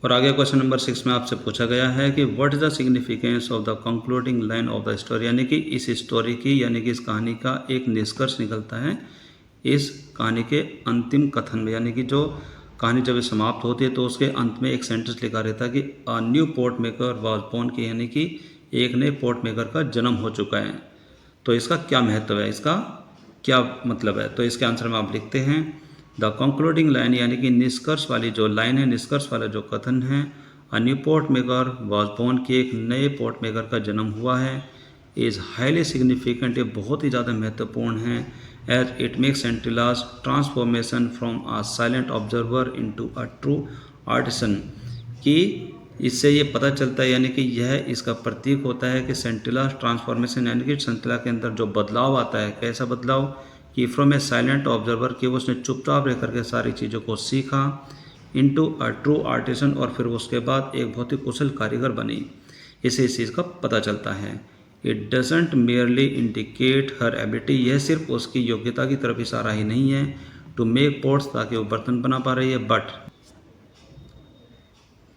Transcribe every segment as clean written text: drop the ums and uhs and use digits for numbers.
और आगे question number 6 में आपसे पूछा गया है कि what is the significance of the concluding line of the story, यानी कि इस स्टोरी की यानी कि इस कहानी का एक निष्कर्ष निकलता है इस कहानी के अंतिम कथन में। यानी कि जो कहानी जब समाप्त होती है तो उसके अंत में एक सेंटेंस लिखा रहता है कि a new pot maker was born, की यानी कि एक नए पोर्ट मेकर का जन्म हो चुका है। तो इसका क्या महत्व है, इसका क्या मतलब है, तो इसके आंसर में आप लिखते हैं द कंक्लूडिंग लाइन, यानी कि निष्कर्ष वाली जो लाइन है, निष्कर्ष वाला जो कथन है, a new pot maker was born, की एक नए पोर्ट मेकर का जन्म हुआ है, इज़ हाईली सिग्निफिकेंट, ये बहुत ही ज़्यादा महत्वपूर्ण है, as it makes Sentila's transformation from a silent observer into a true artisan, कि इससे ये पता चलता है, यानी कि यह इसका प्रतीक होता है कि सेंटिलास ट्रांसफॉर्मेशन, यानी कि सेंटिला के अंदर जो बदलाव आता है, कैसा बदलाव, कि फ्रॉम ए साइलेंट ऑब्जर्वर, कि उसने चुपचाप रह करके सारी चीज़ों को सीखा, इनटू अ ट्रू आर्टिसन, और फिर उसके बाद एक बहुत ही कुशल कारीगर बनी। इससे इस चीज़ का पता चलता है। It doesn't merely indicate her ability, यह सिर्फ उसकी योग्यता की तरफ इशारा ही नहीं है, टू मेक पोट्स, ताकि वो बर्तन बना पा रही है,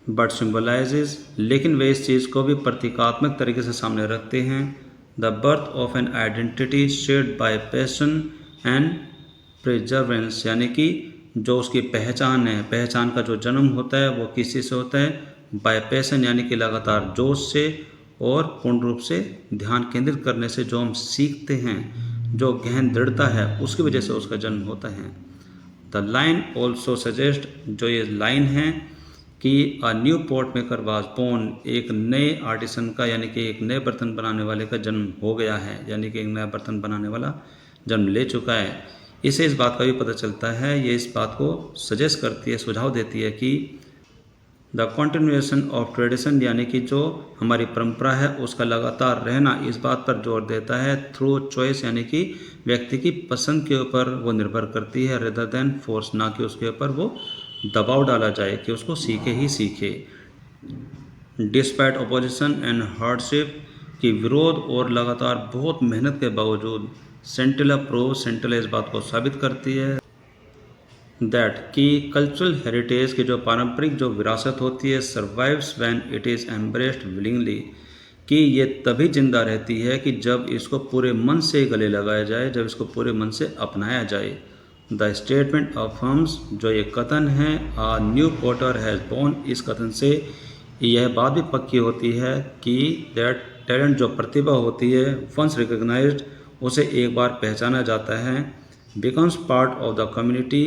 बट सिम्बलाइजेज, लेकिन वे इस चीज़ को भी प्रतीकात्मक तरीके से सामने रखते हैं, the birth of an identity shared by passion and प्रिजर्वेंस, यानी कि जो उसकी पहचान है, पहचान का जो जन्म होता है वो किस चीज़ से होता है, बाय पैशन, यानी कि लगातार जोश से और पूर्ण रूप से ध्यान केंद्रित करने से जो हम सीखते हैं, जो गहन दृढ़ता है, उसकी वजह से उसका जन्म होता है। द लाइन ऑल्सो सजेस्ट, जो ये लाइन है कि a new pot maker was born, एक नए आर्टिसन का, यानी कि एक नए बर्तन बनाने वाले का जन्म हो गया है, यानी कि एक नया बर्तन बनाने वाला जन्म ले चुका है। इससे इस बात का भी पता चलता है, ये इस बात को सजेस्ट करती है, सुझाव देती है कि द कंटिन्यूएशन ऑफ ट्रेडिशन, यानी कि जो हमारी परंपरा है उसका लगातार रहना, इस बात पर जोर देता है, थ्रू चॉइस, यानी कि व्यक्ति की पसंद के ऊपर वो निर्भर करती है, रेदर देन फोर्स, ना कि उसके ऊपर वो दबाव डाला जाए कि उसको सीखे ही सीखे। डिस्पाइट अपोजिशन एंड हार्डशिप, की विरोध और लगातार बहुत मेहनत के बावजूद, सेंटिला प्रूव, सेंटिला इस बात को साबित करती है दैट, कि कल्चरल हेरिटेज की जो पारंपरिक जो विरासत होती है, survives when it is embraced willingly, कि ये तभी जिंदा रहती है कि जब इसको पूरे मन से गले लगाया जाए, जब इसको पूरे मन से अपनाया जाए। द स्टेटमेंट अफर्म्स, जो ये कथन है, आ न्यू पोटर हैज़ बोर्न, इस कथन से यह बात भी पक्की होती है कि दैट टैलेंट, जो प्रतिभा होती है, वंस रिकग्नाइज्ड, उसे एक बार पहचाना जाता है, becomes part of the community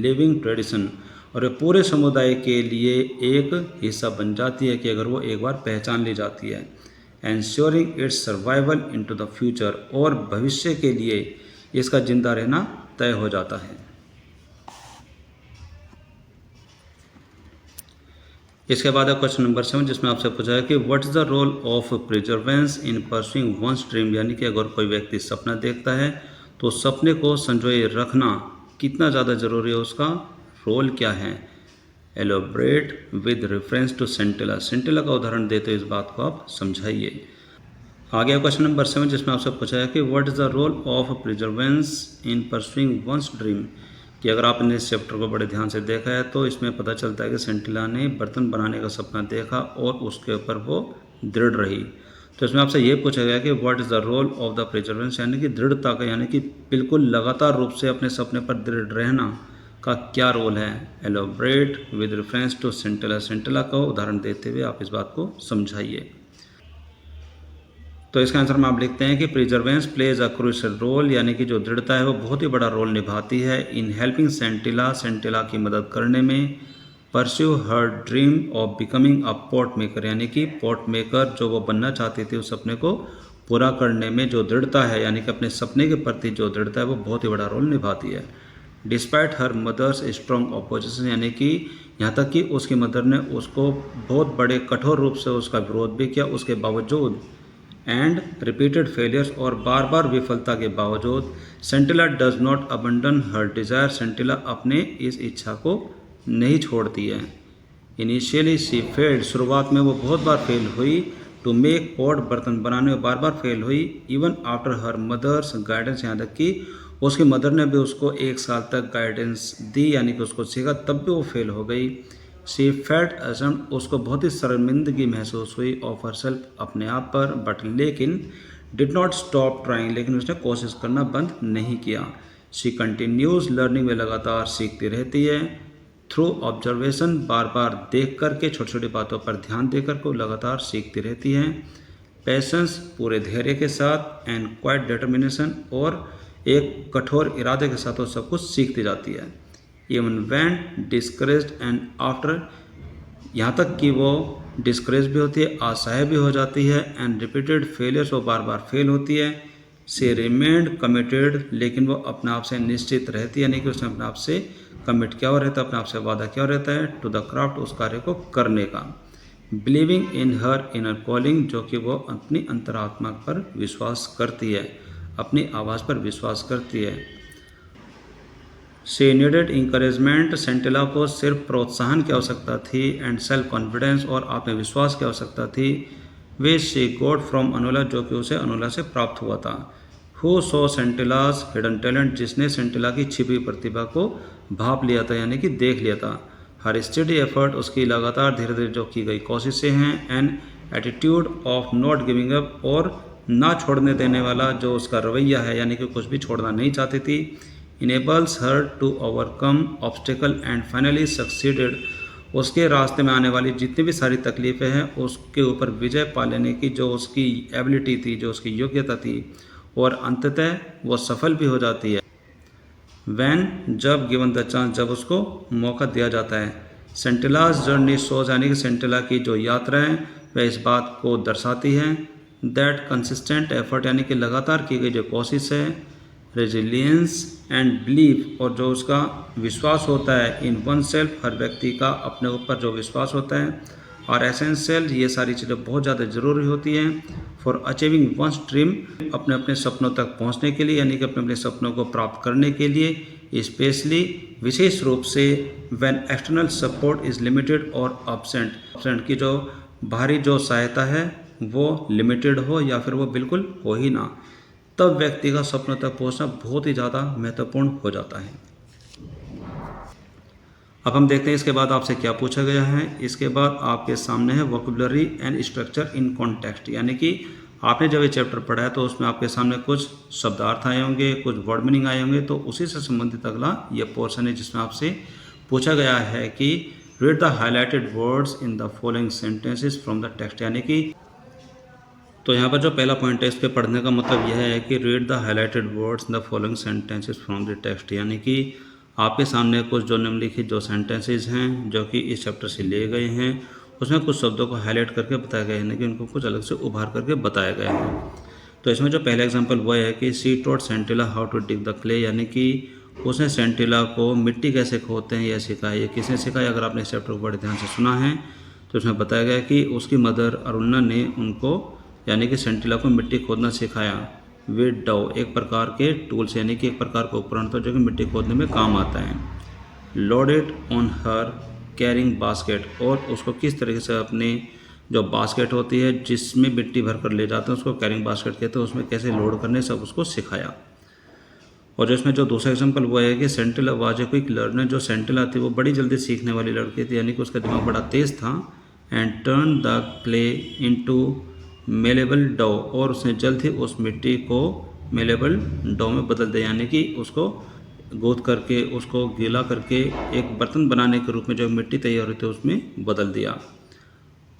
living tradition, और ये पूरे समुदाय के लिए एक हिस्सा बन जाती है कि अगर वो एक बार पहचान ली जाती है, ensuring it's survival into the future, और भविष्य के लिए इसका जिंदा रहना तय हो जाता है। इसके बाद है क्वेश्चन नंबर 7, जिसमें आपसे पूछा है कि what is the role of perseverance in pursuing one's dream, यानी कि अगर कोई व्यक्ति सपना देखता है तो सपने को संजोए रखना कितना ज़्यादा ज़रूरी है, उसका रोल क्या है। एलोब्रेट विद रेफरेंस टू सेंटिला, सेंटिला का उदाहरण देते हुए इस बात को आप समझाइए। आगे क्वेश्चन नंबर 7, जिसमें आपसे पूछा है कि what is the role of perseverance in pursuing one's dream, कि अगर आपने इस चैप्टर को बड़े ध्यान से देखा है तो इसमें पता चलता है कि सेंटिला ने बर्तन बनाने का सपना देखा और उसके ऊपर वो दृढ़ रही। तो इसमें आपसे ये पूछा गया कि what is the role of the perseverance, यानी कि दृढ़ता का, यानी कि बिल्कुल लगातार रूप से अपने सपने पर दृढ़ रहना का क्या रोल है। एलोब्रेट विद रेफरेंस टू सेंटिला, सेंटिला का उदाहरण देते हुए आप इस बात को समझाइए। तो इसका आंसर में आप लिखते हैं कि perseverance plays a crucial role, यानी कि जो दृढ़ता है वो बहुत ही बड़ा रोल निभाती है इन हेल्पिंग सेंटिला, सेंटिला की मदद करने में, pursue her dream of becoming a pot maker, यानी कि पोट मेकर जो वो बनना चाहती थी, उस सपने को पूरा करने में जो दृढ़ता है, यानी कि अपने सपने के प्रति जो दृढ़ता है वो बहुत ही बड़ा रोल निभाती है। Despite her mother's strong opposition, यानी कि यहाँ तक कि उसकी मदर ने उसको बहुत बड़े कठोर रूप से उसका विरोध भी किया, उसके बावजूद, एंड रिपीटेड फेलियर्स, और बार बार विफलता के बावजूद, Sentila does not abandon her desire, Sentila अपने इस इच्छा को नहीं छोड़ती है। इनिशियली शी फेल्ड, शुरुआत में वो बहुत बार फेल हुई, टू मेक पॉट, बर्तन बनाने में बार बार फेल हुई, even after her mother's guidance, यहाँ तक कि उसकी मदर ने भी उसको 1 साल तक गाइडेंस दी, यानी कि उसको सीखा, तब भी वो फेल हो गई। शी फेल्ट अशम्ड, उसको बहुत ही शर्मिंदगी महसूस हुई ऑफ हरसेल्फ, अपने आप पर, बट लेकिन डिड नॉट स्टॉप ट्राइंग, लेकिन उसने कोशिश करना बंद नहीं किया। शी कंटिन्यूज लर्निंग, वे लगातार सीखती रहती है। थ्रू ऑब्जर्वेशन, बार बार देख करके, छोटी छोटी बातों पर ध्यान दे करके वो लगातार सीखती रहती है। पेशेंस, पूरे धैर्य के साथ, एंड क्वाइट डिटर्मिनेशन, और एक कठोर इरादे के साथ वो सब कुछ सीखती जाती है। Even when discouraged and after, यहाँ तक कि वो डिस्करेज भी होती है, असहाय भी हो जाती है, एंड रिपीटेड फेलियर्स, वो बार बार फेल होती है। शी रिमेन्ड कमिटेड, लेकिन वो अपने आप से निश्चित रहती है, यानी कि उसने अपने आप से कमिट किया हुआ रहता है, अपने आप से वादा किया रहता है, टू द क्राफ्ट, उस कार्य को करने का। Believing in her inner calling, जो कि वो अपनी अंतरात्मा पर विश्वास करती है, अपनी आवाज़ पर विश्वास करती है। शी नीडेड इंकरेजमेंट, सेंटिला को सिर्फ प्रोत्साहन की आवश्यकता थी, एंड सेल्फ कॉन्फिडेंस, और आत्मविश्वास की आवश्यकता थी। Way she got from Anula, जो कि उसे अनुला से प्राप्त हुआ था। हु सो सेंटिलास हिडन टैलेंट, जिसने सेंटिला की छिपी प्रतिभा को भाप लिया था, यानी कि देख लिया था। हर स्टडी एफर्ट, उसकी लगातार धीरे धीरे जो की गई कोशिशें हैं। An attitude of not giving up, और ना छोड़ने देने वाला जो उसका रवैया है, यानी कि कुछ भी छोड़ना नहीं चाहती थी। Enables her to overcome obstacle and finally succeeded, उसके रास्ते में आने वाली जितनी भी सारी तकलीफ़ें हैं उसके ऊपर विजय पा लेने की जो उसकी एबिलिटी थी, जो उसकी योग्यता थी, और अंततः वो सफल भी हो जाती है। वैन, जब, गिवन द चांस, जब उसको मौका दिया जाता है। सेंटिलास जर्नी शोज, यानी कि सेंटिला की जो यात्रा है वह इस बात को दर्शाती है। दैट कंसिस्टेंट एफर्ट, यानी कि लगातार की गई जो कोशिश है। रेजिलियंस एंड बिलीफ, और जो उसका विश्वास होता है इन वन सेल्फ, हर व्यक्ति का अपने ऊपर जो विश्वास होता है, और एसेंशियल, ये सारी चीज़ें बहुत ज़्यादा ज़रूरी होती हैं फॉर अचीविंग वंस ड्रीम, अपने अपने सपनों तक पहुंचने के लिए, यानी कि अपने अपने सपनों को प्राप्त करने के लिए। स्पेशली, विशेष रूप से, when external support is limited और एब्सेंट, की जो बाहरी जो सहायता है वो लिमिटेड हो या फिर वो बिल्कुल हो ही ना, तब व्यक्ति का सपनों तक पहुंचना बहुत ही ज़्यादा महत्वपूर्ण हो जाता है। अब हम देखते हैं इसके बाद आपसे क्या पूछा गया है। इसके बाद आपके सामने है vocabulary and structure in context, यानी कि आपने जब ये चैप्टर पढ़ा है तो उसमें आपके सामने कुछ शब्दार्थ आए होंगे, कुछ वर्ड मीनिंग आए होंगे, तो उसी से संबंधित अगला ये पोर्शन है जिसमें आपसे पूछा गया है कि read the highlighted words in the following sentences from the text, यानी कि तो यहाँ पर जो पहला पॉइंट है इस पे पढ़ने का मतलब यह है कि read the highlighted words in the following sentences from the text, यानी कि आपके सामने कुछ जो निम्नलिखित जो सेंटेंसेस हैं जो कि इस चैप्टर से लिए गए हैं, उसमें कुछ शब्दों को हाईलाइट करके बताया गया है, यानी कि उनको कुछ अलग से उभार करके बताया गया है। तो इसमें जो पहला एग्जाम्पल वो है कि she taught Sentila how to dig the clay, यानी कि उसने सेंटिला को मिट्टी कैसे खोदते हैं यह सिखाया। ये किसने सिखाया? अगर आपने इस चैप्टर को बड़े ध्यान से सुना है तो उसमें बताया गया कि उसकी मदर अरुणा ने उनको, यानी कि सेंटिला को मिट्टी खोदना सिखाया विद डव, एक प्रकार के टूल्स, यानी कि एक प्रकार का उपकरण था जो कि मिट्टी खोदने में काम आता है। Loaded on her carrying basket, और उसको किस तरीके से अपने जो बास्केट होती है जिसमें मिट्टी भर कर ले जाते हैं उसको कैरिंग बास्केट कहते हैं, उसमें कैसे लोड करने सब उसको सिखाया। और जो इसमें जो दूसरा एग्जाम्पल वो है कि सेंटिला वाज ए क्विक लर्नर, जो सेंटिला थी वो बड़ी जल्दी सीखने वाली लड़की थी, यानी कि उसका दिमाग बड़ा तेज़ था। And turn the clay into malleable dough, और उसने जल्द ही उस मिट्टी को मेलेबल डो में बदल दिया, यानी कि उसको गूंथ करके उसको गीला करके एक बर्तन बनाने के रूप में जो मिट्टी तैयार होती है उसमें बदल दिया।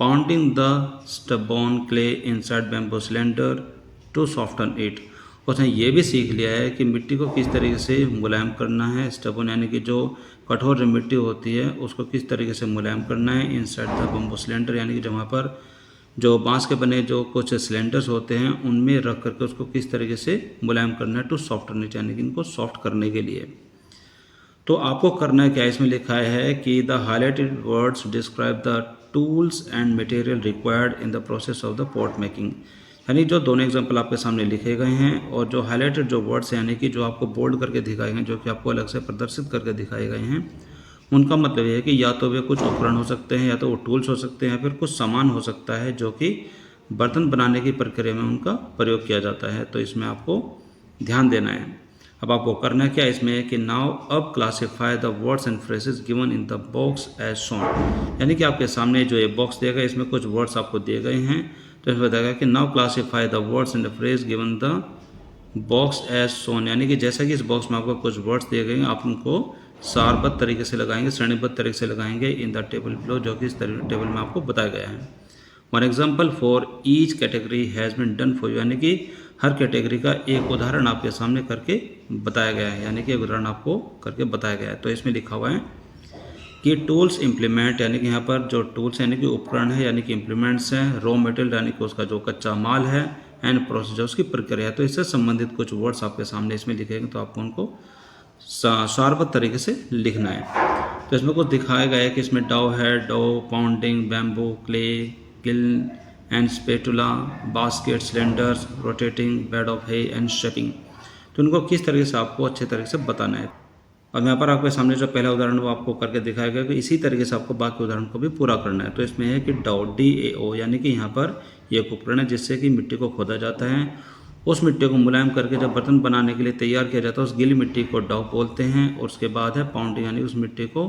Pounding the stubborn clay inside bamboo cylinder to soften it, उसने ये भी सीख लिया है कि मिट्टी को किस तरीके से मुलायम करना है। स्टबॉर्न यानी कि जो कठोर जो मिट्टी होती है उसको किस तरीके से मुलायम करना है। इनसाइड द बैम्बू सिलेंडर, यानी कि जहाँ पर जो बांस के बने जो कुछ सिलेंडर्स होते हैं उनमें रख करके उसको किस तरीके से मुलायम करना है। टू सॉफ्टन इट, यानी कि इनको सॉफ्ट करने के लिए। तो आपको करना है क्या, इसमें लिखा है कि the highlighted words describe the tools and material required in the process of the pot making, यानी जो दोनों एग्जांपल आपके सामने लिखे गए हैं और जो हाईलाइटेड जो वर्ड्स हैं, यानी कि जो आपको बोल्ड करके दिखाए गए हैं, जो कि आपको अलग से प्रदर्शित करके दिखाए गए हैं, उनका मतलब ये है कि या तो वे कुछ उपकरण हो सकते हैं, या तो वो टूल्स हो सकते हैं, या फिर कुछ सामान हो सकता है जो कि बर्तन बनाने की प्रक्रिया में उनका प्रयोग किया जाता है। तो इसमें आपको ध्यान देना है। अब आपको करना क्या इसमें है कि नाउ अब classify the words and phrases given in the box as shown, यानी कि आपके सामने जो ये बॉक्स दिया गया इसमें कुछ वर्ड्स आपको दिए गए हैं, तो इसमें बताएगा कि now classify the words and the phrase given the box as shown, यानी कि जैसा कि इस बॉक्स में आपको कुछ वर्ड्स दिए गए हैं आप उनको सारबद्ध तरीके से लगाएंगे, श्रेणीबद्ध तरीके से लगाएंगे इन द टेबल बिलो, जो कि इस टेबल में आपको बताया गया है। One example for each category has been done for you, यानी कि हर कैटेगरी का एक उदाहरण आपके सामने करके बताया गया है, यानी कि एक उदाहरण आपको करके बताया गया है। तो इसमें लिखा हुआ है कि टूल्स इम्प्लीमेंट, यानी कि यहाँ पर जो टूल्स यानी कि उपकरण है, यानी कि इम्प्लीमेंट्स हैं, रॉ मटेरियल यानी कि उसका जो कच्चा माल है, एंड प्रोसेस उसकी प्रक्रिया है। तो इससे संबंधित कुछ वर्ड्स आपके सामने इसमें लिखेंगे, तो आपको उनको सारबद्ध तरीके से लिखना है। तो इसमें कुछ दिखाया गया है कि इसमें डो है, dough, pounding, bamboo, clay, kiln and spatula, basket, cylinders, rotating, bed of है एंड शेपिंग। तो उनको किस तरीके से आपको अच्छे तरीके से बताना है। अब यहाँ पर आपके सामने जो पहला उदाहरण वो आपको करके दिखाया गया कि इसी तरीके से आपको बाकी उदाहरण को भी पूरा करना है। तो इसमें है कि डो, DAO, यानी कि यहाँ पर यह एक उपकरण है जिससे कि मिट्टी को खोदा जाता है, उस मिट्टी को मुलायम करके जब बर्तन बनाने के लिए तैयार किया जाता है उस गीली मिट्टी को डो बोलते हैं, और उसके बाद है पाउंडिंग, यानी उस मिट्टी को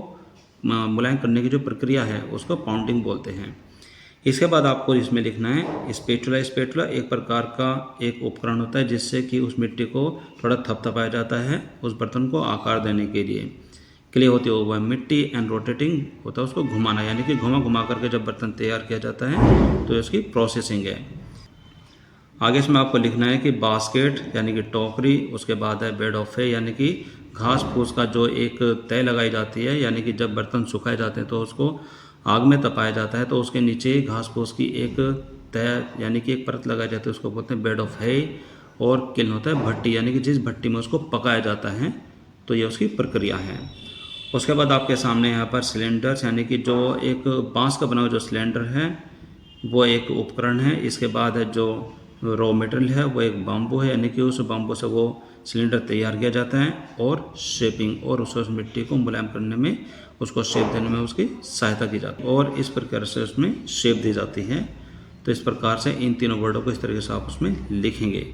मुलायम करने की जो प्रक्रिया है उसको पाउंडिंग बोलते हैं। इसके बाद आपको इसमें लिखना है स्पेटुला। स्पेटुला एक प्रकार का एक उपकरण होता है जिससे कि उस मिट्टी को थोड़ा थपथपाया जाता है उस बर्तन को आकार देने के लिए। क्ले होती है वह मिट्टी, एंड रोटेटिंग होता है उसको घुमाना, यानी कि घुमा घुमा करके जब बर्तन तैयार किया जाता है तो इसकी प्रोसेसिंग है। आगे इसमें आपको लिखना है कि बास्केट यानी कि टोकरी, उसके बाद है बेड ऑफ है, यानी कि घास फूस का जो एक तय लगाई जाती है, यानी कि जब बर्तन सुखाए जाते हैं तो उसको आग में तपाया जाता है तो उसके नीचे घास फूस की एक तय यानी कि एक परत लगाई जाती है उसको बोलते हैं बेड ऑफ है। और किल्न होता है भट्टी, यानी कि जिस भट्टी में उसको पकाया जाता है, तो ये उसकी प्रक्रिया है। उसके बाद आपके सामने यहाँ पर सिलेंडर्स, यानी कि जो एक बांस का बना हुआ जो सिलेंडर है वो एक उपकरण है। इसके बाद है जो रॉ मटेरियल है वो एक बाम्बू है, यानी कि उस बाम्बू से वो सिलेंडर तैयार किया जाता है, और शेपिंग, और उस मिट्टी को मुलायम करने में, उसको शेप देने में उसकी सहायता की जाती है, और इस प्रकार से उसमें शेप दी जाती है। तो इस प्रकार से इन तीनों वर्डों को इस तरीके से आप उसमें लिखेंगे।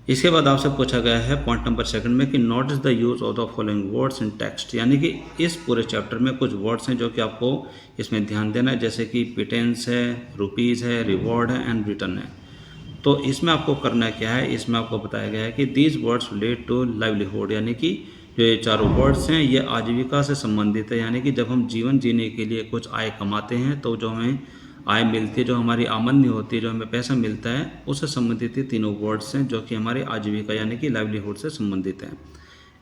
इसके बाद आपसे पूछा गया है पॉइंट नंबर 2 में कि notice the use of the following words in text, यानी कि इस पूरे चैप्टर में कुछ वर्ड्स हैं जो कि आपको इसमें ध्यान देना है, जैसे कि पिटेंस है, रुपीज़ है, रिवॉर्ड है, एंड रिटर्न है। तो इसमें आपको करना क्या है, इसमें आपको बताया गया है कि these words relate to livelihood, यानी कि जो ये चारों वर्ड्स हैं ये आजीविका से संबंधित है, यानी कि जब हम जीवन जीने के लिए कुछ आय कमाते हैं तो जो हमें आय मिलती है, जो हमारी आमदनी होती है, जो हमें पैसा मिलता है, उससे संबंधित ये तीनों वर्ड्स हैं जो कि हमारी आजीविका यानी कि लाइवलीहुड से संबंधित हैं।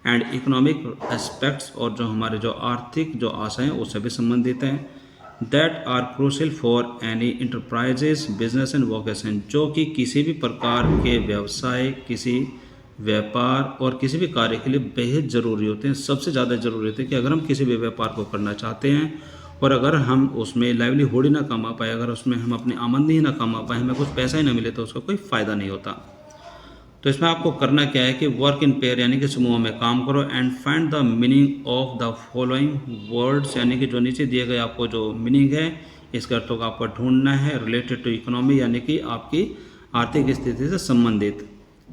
एंड इकोनॉमिक एस्पेक्ट्स, और जो हमारे जो आर्थिक जो आशय हैं उससे भी संबंधित हैं। That are crucial for any enterprises, business and vocation, जो कि किसी भी प्रकार के व्यवसाय, किसी व्यापार और किसी भी कार्य के लिए बेहद ज़रूरी होते हैं। सबसे ज़्यादा ज़रूरी होते हैं कि अगर हम किसी भी व्यापार को करना चाहते हैं और अगर हम उसमें लाइवलीहुड ही ना कमा पाए, अगर उसमें हम अपनी आमदनी ही ना कमा पाए, हमें कुछ पैसा ही ना मिले, तो उसका कोई फ़ायदा नहीं होता। तो इसमें आपको करना क्या है कि वर्क इन पेयर, यानी कि समूह में काम करो, and find the meaning of the following words, यानी कि जो नीचे दिए गए आपको जो मीनिंग है इसके अर्थों को आपको ढूंढना है। रिलेटेड टू इकोनॉमी, यानी कि आपकी आर्थिक स्थिति से संबंधित।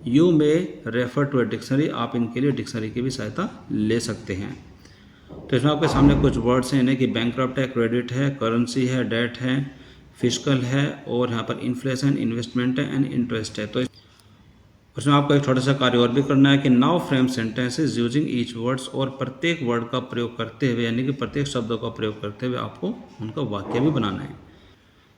यू में रेफर टू ए डिक्शनरी, आप इनके लिए डिक्शनरी की भी सहायता ले सकते हैं। तो इसमें आपके सामने कुछ वर्ड्स हैं, यानी कि बैंकक्रप्ट है, क्रेडिट है, करेंसी है, डेट है, फिस्कल है, और यहाँ पर इन्फ्लेशन, इन्वेस्टमेंट है, एंड इंटरेस्ट है। तो उसमें आपको एक छोटा सा कार्य और भी करना है कि now frame sentences using each words, और प्रत्येक वर्ड का प्रयोग करते हुए, यानी कि प्रत्येक शब्दों का प्रयोग करते हुए आपको उनका वाक्य भी बनाना है।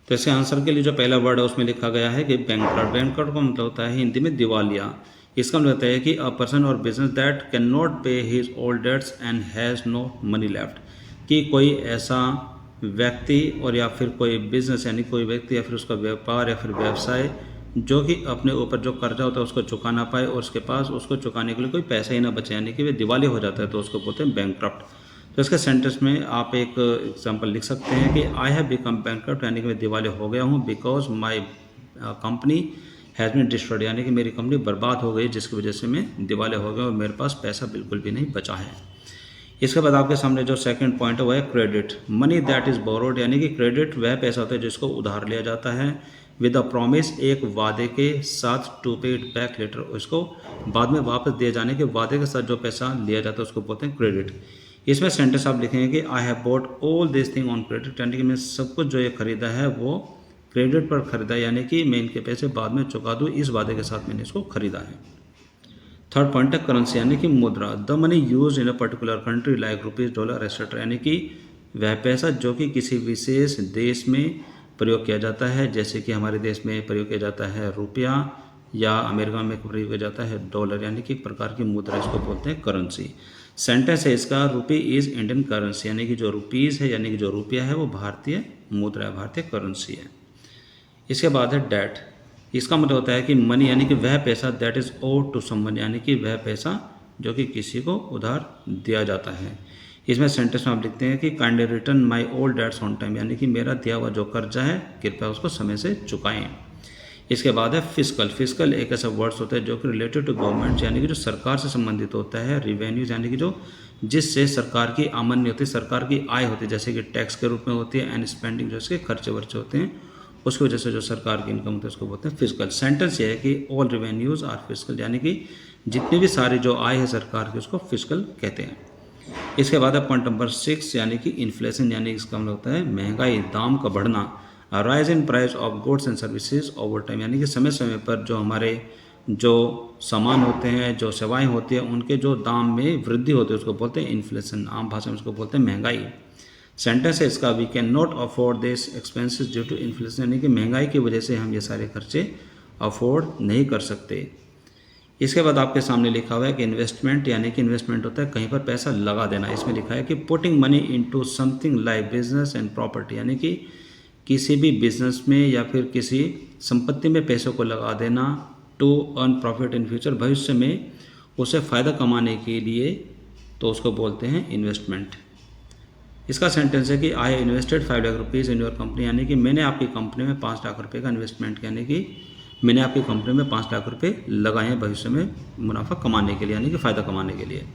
तो इसके आंसर के लिए जो पहला वर्ड है उसमें लिखा गया है कि बैंकक्रप्ट। बैंकक्रप्ट का मतलब होता है हिंदी में दिवालिया। इसका मतलब होता है कि अ पर्सन और business that can not pay his old debts and has no money left, कि कोई ऐसा व्यक्ति और या फिर कोई बिजनेस, यानी कोई व्यक्ति या फिर उसका व्यापार या फिर व्यवसाय जो कि अपने ऊपर जो कर्जा होता है उसको चुका ना पाए और उसके पास उसको चुकाने के लिए कोई पैसा ही ना बचे, यानी कि वे दिवालिया हो जाता है, तो उसको बोलते हैं बैंकक्रप्ट। तो इसके सेंटेंस में आप एक एग्जांपल लिख सकते हैं कि आई हैव बिकम बैंकक्रप्ट, यानी कि मैं दिवालिया हो गया हूँ, because my company has been destroyed, यानी कि मेरी कंपनी बर्बाद हो गई जिसकी वजह से मैं दिवालिया हो गया और मेरे पास पैसा बिल्कुल भी नहीं बचा है। इसके बाद आपके सामने जो सेकंड पॉइंट है वह है credit. Money that is borrowed, यानी कि क्रेडिट वह पैसा होता है जिसको उधार लिया जाता है। विद द प्रॉमिस, एक वादे के साथ, टू पे इट बैक लेटर, उसको बाद में वापस दिए जाने के वादे के साथ जो पैसा लिया जाता है उसको बोलते हैं क्रेडिट। इसमें सेंटेंस आप लिखेंगे कि I have bought all this thing on credit, यानी कि मैं सब कुछ जो ये खरीदा है वो क्रेडिट पर खरीदा, यानी कि मैं इनके पैसे बाद में चुका दूँ, इस वादे के साथ मैंने इसको खरीदा है। थर्ड पॉइंट है करेंसी, यानी कि मुद्रा। The money use in a particular country like rupees, dollar etcetera, यानी कि वह पैसा जो कि किसी विशेष देश में प्रयोग किया जाता है, जैसे कि हमारे देश में प्रयोग किया जाता है रुपया, या अमेरिका में प्रयोग किया जाता है डॉलर, यानी कि एक प्रकार की मुद्रा, इसको बोलते हैं करेंसी। सेंटेंस है इसका, रुपी इज़ इंडियन करेंसी, यानी कि जो रुपीज़ है, यानी कि जो रुपया है वो भारतीय मुद्रा है, भारतीय करेंसी है। इसके बाद है डेट। इसका मतलब होता है कि मनी, यानी कि वह पैसा, that is owed to someone, यानी कि वह पैसा जो कि किसी को उधार दिया जाता है। इसमें सेंटेंस में आप लिखते हैं कि kindly return my old debts on time, यानी कि मेरा दिया हुआ जो कर्जा है कृपया उसको समय से चुकाएं। इसके बाद है फिस्कल। फिस्कल एक ऐसा वर्ड्स होता है जो कि रिलेटेड टू गवर्नमेंट, यानी कि जो सरकार से संबंधित होता है। रिवेन्यूज, यानी कि जो जिससे सरकार की आमदनी होती है, सरकार की आय होती है, जैसे कि टैक्स के रूप में होती है, एंड स्पेंडिंग जो इसके खर्चे वर्चे होते हैं, उसकी वजह से जो सरकार की इनकम होती है उसको बोलते हैं फिस्कल। सेंटेंस ये है कि ऑल रिवेन्यूज आर फिस्कल, यानी कि जितनी भी सारी जो आय है सरकार की उसको फिस्कल कहते हैं। इसके बाद है पॉइंट नंबर 6, यानी कि इन्फ्लेशन, यानी इसका मतलब होता है महंगाई, दाम का बढ़ना। Rise in price of goods and services over time, यानी कि समय समय पर जो हमारे जो सामान होते हैं, जो सेवाएं होती हैं, उनके जो दाम में वृद्धि होती है उसको बोलते हैं इन्फ्लेशन, आम भाषा में उसको बोलते हैं महंगाई। सेंटेंस है इसका, we can not afford this expenses due to inflation, यानी कि महंगाई की वजह से हम ये सारे खर्चे अफोर्ड नहीं कर सकते। इसके बाद आपके सामने लिखा हुआ है कि इन्वेस्टमेंट, यानी कि इन्वेस्टमेंट होता है कहीं पर पैसा लगा देना। इसमें लिखा है कि putting money into something like business and property, यानी कि किसी भी बिजनेस में या फिर किसी संपत्ति में पैसों को लगा देना, to earn profit in future, भविष्य में उसे फ़ायदा कमाने के लिए, तो उसको बोलते हैं इन्वेस्टमेंट। इसका सेंटेंस है कि I invested 5 lakh rupees in your company, यानी कि मैंने आपकी कंपनी में 5 लाख रुपये का इन्वेस्टमेंट, यानी कि मैंने आपकी कंपनी में 5 लाख रुपये लगाए हैं भविष्य में मुनाफा कमाने के लिए, यानी कि फ़ायदा कमाने के लिए।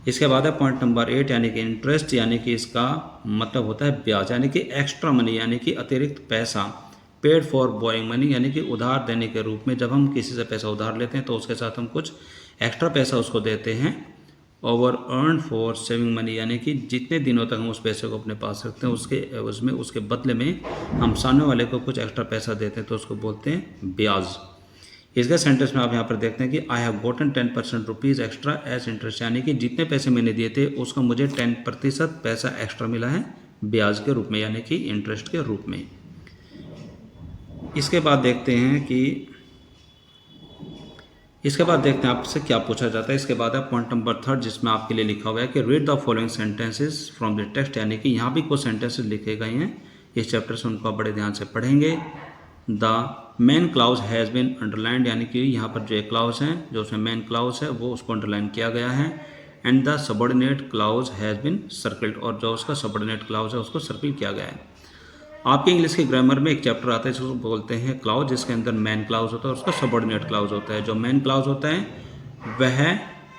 इसके बाद है पॉइंट नंबर 8, यानी कि इंटरेस्ट, यानी कि इसका मतलब होता है ब्याज, यानी कि एक्स्ट्रा मनी, यानी कि अतिरिक्त पैसा। पेड फॉर बोरिंग मनी, यानी कि उधार देने के रूप में, जब हम किसी से पैसा उधार लेते हैं तो उसके साथ हम कुछ एक्स्ट्रा पैसा उसको देते हैं। Over earn for saving money, यानी कि जितने दिनों तक हम उस पैसे को अपने पास रखते हैं उसके बदले में हम सामने वाले को कुछ एक्स्ट्रा पैसा देते हैं, तो उसको बोलते हैं ब्याज। इसके सेंटेंस में आप यहाँ पर देखते हैं कि I have gotten 10% rupees extra as interest, यानी कि जितने पैसे मैंने दिए थे उसका मुझे 10% पैसा एक्स्ट्रा मिला है ब्याज के रूप में, यानी कि इंटरेस्ट के रूप में। इसके बाद देखते हैं आपसे क्या पूछा जाता है। इसके बाद है पॉइंट नंबर 3, जिसमें आपके लिए लिखा हुआ है कि read the following sentences from the text, यानी कि यहाँ भी कुछ सेंटेंसेस लिखे गए हैं इस चैप्टर से, उनको आप बड़े ध्यान से पढ़ेंगे। The main clause has been underlined, यानी कि यहाँ पर जो एक क्लाउज है, जो उसमें मेन क्लाउज है वो उसको अंडरलाइन किया गया है। And the subordinate clause has been circled, और जो उसका सबऑर्डिनेट क्लाउज है उसको सर्कल किया गया है। आपके इंग्लिश के ग्रामर में एक चैप्टर आता है जिसको बोलते हैं क्लाउज, जिसके अंदर मेन क्लाउज होता है और उसका सबऑर्डिनेट क्लाउज होता है। जो मेन क्लाउज होता है वह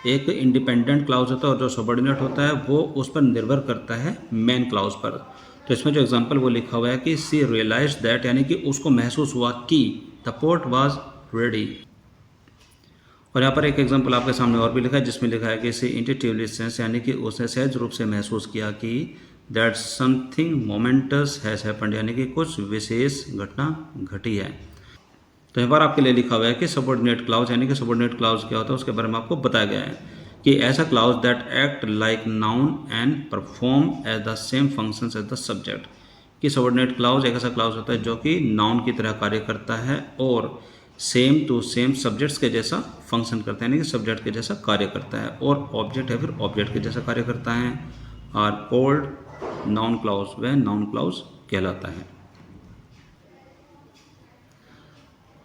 एक इंडिपेंडेंट क्लाउज होता है, और जो सबऑर्डिनेट होता है वो उस पर निर्भर करता है मेन क्लाउज पर। तो इसमें जो एग्जांपल वो लिखा हुआ है कि सी रियलाइज्ड दैट, यानी कि उसको महसूस हुआ कि द पोर्ट वाज रेडी। और यहाँ पर एक एग्जांपल आपके सामने और भी लिखा है, जिसमें लिखा है कि सी इंट्यूटिवली सेंस, यानी कि उसने सहज रूप से महसूस किया कि that something moments has happened, यानी कि कुछ विशेष घटना घटी है। तो यहाँ पर आपके लिए लिखा हुआ है कि सबऑर्डिनेट क्लाउज, यानी कि सबऑर्डिनेट क्लाउज क्या होता है उसके बारे में आपको बताया गया है कि ऐसा clause that act like noun and perform as the same functions as the subject, कि सबऑर्डिनेट क्लाउज एक ऐसा क्लाउज होता है जो कि नाउन की तरह कार्य करता है और सेम टू सेम सब्जेक्ट्स के जैसा फंक्शन करता है, यानी कि सब्जेक्ट के जैसा कार्य करता है, और ऑब्जेक्ट है फिर ऑब्जेक्ट के जैसा कार्य करता है। आर कॉल्ड नाउन क्लाउज, वह नाउन क्लाउज कहलाता है।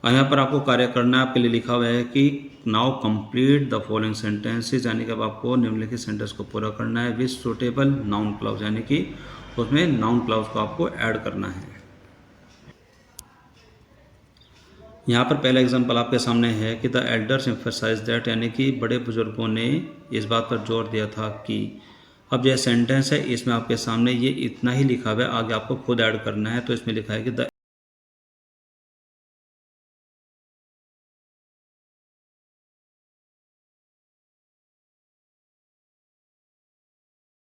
और यहाँ पर आपको कार्य करना है, आपके लिए लिखा हुआ है कि now complete the following sentences, यानी कि अब आपको निम्नलिखित सेंटेंस को पूरा करना है विद सुटेबल नाउन क्लाउज, यानी कि उसमें नाउन क्लाउज को आपको ऐड करना है। यहाँ पर पहला एग्जांपल आपके सामने है कि द एल्डर्स एम्फसाइज दैट, यानी कि बड़े बुजुर्गों ने इस बात पर जोर दिया था कि। अब यह सेंटेंस है, इसमें आपके सामने ये इतना ही लिखा हुआ है, आगे आपको खुद ऐड करना है। तो इसमें लिखा है कि द